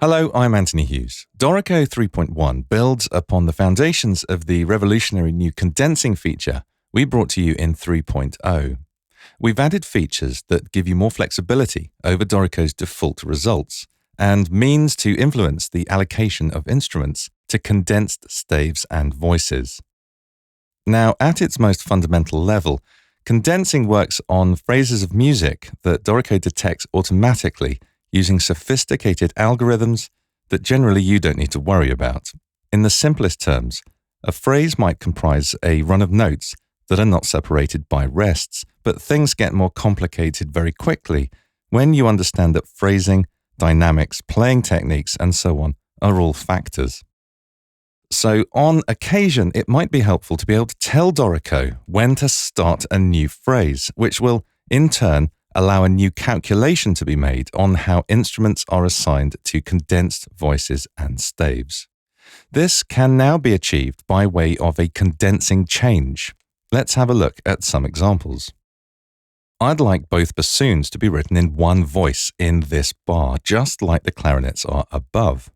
Hello, I'm Anthony Hughes. Dorico 3.1 builds upon the foundations of the revolutionary new condensing feature we brought to you in 3.0. We've added features that give you more flexibility over Dorico's default results and means to influence the allocation of instruments to condensed staves and voices. Now, at its most fundamental level, condensing works on phrases of music that Dorico detects automatically using sophisticated algorithms that generally you don't need to worry about. In the simplest terms, a phrase might comprise a run of notes that are not separated by rests, but things get more complicated very quickly when you understand that phrasing, dynamics, playing techniques, and so on are all factors. So on occasion, it might be helpful to be able to tell Dorico when to start a new phrase, which will, in turn, allow a new calculation to be made on how instruments are assigned to condensed voices and staves. This can now be achieved by way of a condensing change. Let's have a look at some examples. I'd like both bassoons to be written in one voice in this bar, just like the clarinets are above.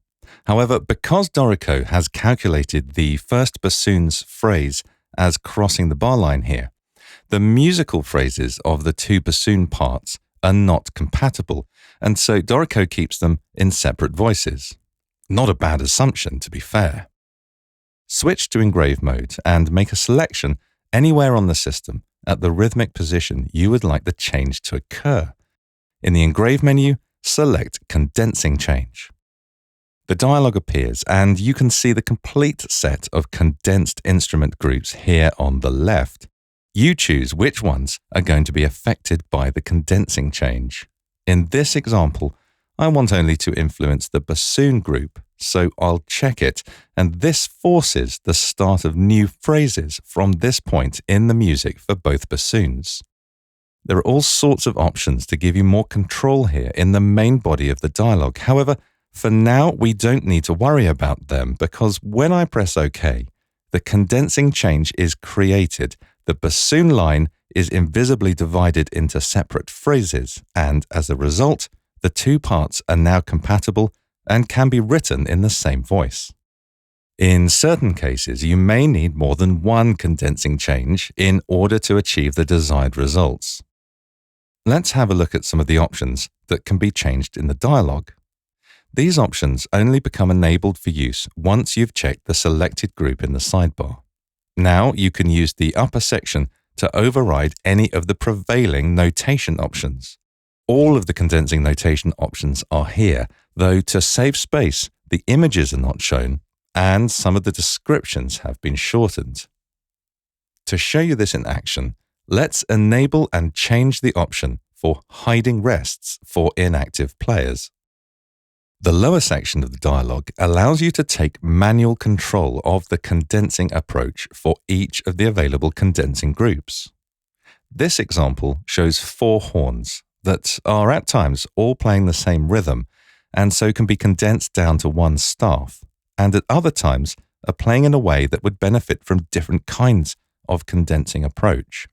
However, because Dorico has calculated the first bassoon's phrase as crossing the bar line here, the musical phrases of the two bassoon parts are not compatible, and so Dorico keeps them in separate voices. Not a bad assumption, to be fair. Switch to engrave mode and make a selection anywhere on the system at the rhythmic position you would like the change to occur. In the engrave menu, select Condensing Change. The dialog appears and you can see the complete set of condensed instrument groups here on the left. You choose which ones are going to be affected by the condensing change. In this example, I want only to influence the bassoon group, so I'll check it, and this forces the start of new phrases from this point in the music for both bassoons. There are all sorts of options to give you more control here in the main body of the dialogue. However, for now, we don't need to worry about them because when I press OK, the condensing change is created. The bassoon line is invisibly divided into separate phrases, and as a result, the two parts are now compatible and can be written in the same voice. In certain cases, you may need more than one condensing change in order to achieve the desired results. Let's have a look at some of the options that can be changed in the dialogue. These options only become enabled for use once you've checked the selected group in the sidebar. Now you can use the upper section to override any of the prevailing notation options. All of the condensing notation options are here, though to save space, the images are not shown and some of the descriptions have been shortened. To show you this in action, let's enable and change the option for hiding rests for inactive players. The lower section of the dialogue allows you to take manual control of the condensing approach for each of the available condensing groups. This example shows 4 horns that are at times all playing the same rhythm and so can be condensed down to one staff, and at other times are playing in a way that would benefit from different kinds of condensing approach.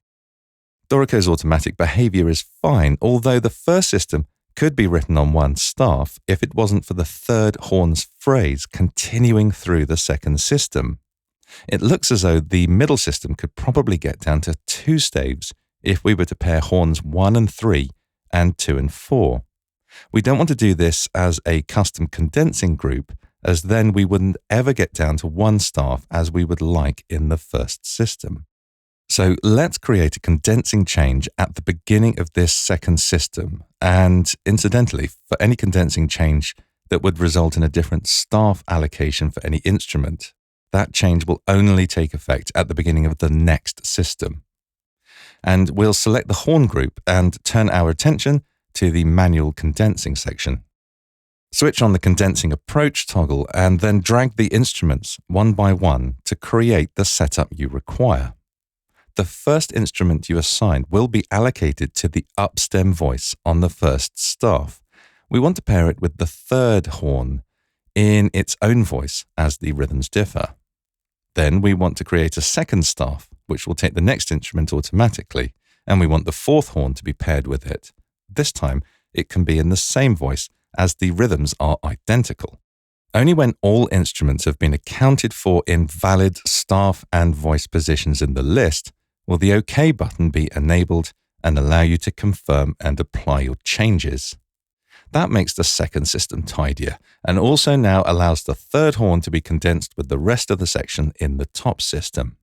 Dorico's automatic behavior is fine, although the first system could be written on one staff if it wasn't for the third horn's phrase continuing through the second system. It looks as though the middle system could probably get down to 2 staves if we were to pair horns 1 and 3 and 2 and 4. We don't want to do this as a custom condensing group, as then we wouldn't ever get down to 1 staff as we would like in the first system. So let's create a condensing change at the beginning of this second system. And incidentally, for any condensing change that would result in a different staff allocation for any instrument, that change will only take effect at the beginning of the next system. And we'll select the horn group and turn our attention to the manual condensing section. Switch on the condensing approach toggle and then drag the instruments one by one to create the setup you require. The first instrument you assign will be allocated to the upstem voice on the first staff. We want to pair it with the third horn in its own voice as the rhythms differ. Then we want to create a second staff, which will take the next instrument automatically, and we want the fourth horn to be paired with it. This time, it can be in the same voice as the rhythms are identical. Only when all instruments have been accounted for in valid staff and voice positions in the list will the OK button be enabled and allow you to confirm and apply your changes. That makes the second system tidier and also now allows the third horn to be condensed with the rest of the section in the top system.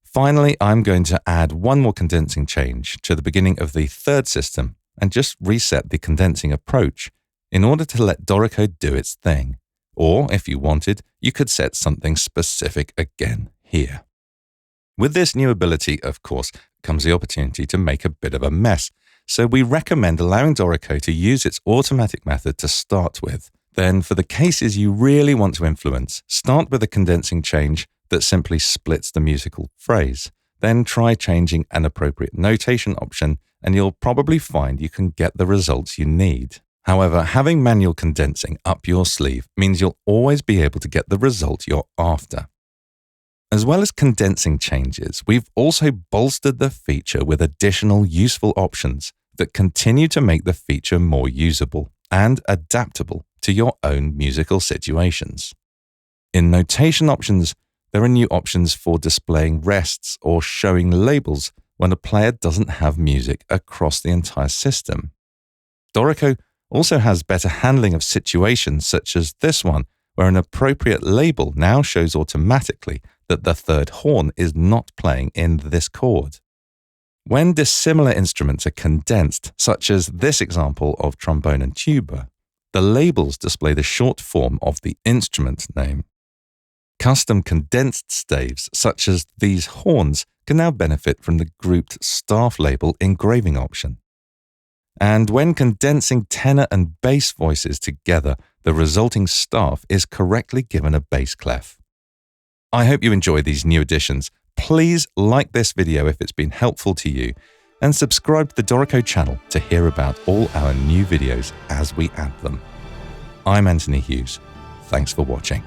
Finally, I'm going to add one more condensing change to the beginning of the third system and just reset the condensing approach in order to let Dorico do its thing. Or, if you wanted, you could set something specific again here. With this new ability, of course, comes the opportunity to make a bit of a mess, so we recommend allowing Dorico to use its automatic method to start with. Then, for the cases you really want to influence, start with a condensing change that simply splits the musical phrase. Then try changing an appropriate notation option, and you'll probably find you can get the results you need. However, having manual condensing up your sleeve means you'll always be able to get the result you're after. As well as condensing changes, we've also bolstered the feature with additional useful options that continue to make the feature more usable and adaptable to your own musical situations. In notation options, there are new options for displaying rests or showing labels when a player doesn't have music across the entire system. Dorico also has better handling of situations such as this one, where an appropriate label now shows automatically that the third horn is not playing in this chord. When dissimilar instruments are condensed, such as this example of trombone and tuba, the labels display the short form of the instrument name. Custom condensed staves, such as these horns, can now benefit from the grouped staff label engraving option. And when condensing tenor and bass voices together, the resulting staff is correctly given a bass clef. I hope you enjoy these new additions. Please like this video if it's been helpful to you, and subscribe to the Dorico channel to hear about all our new videos as we add them. I'm Anthony Hughes. Thanks for watching.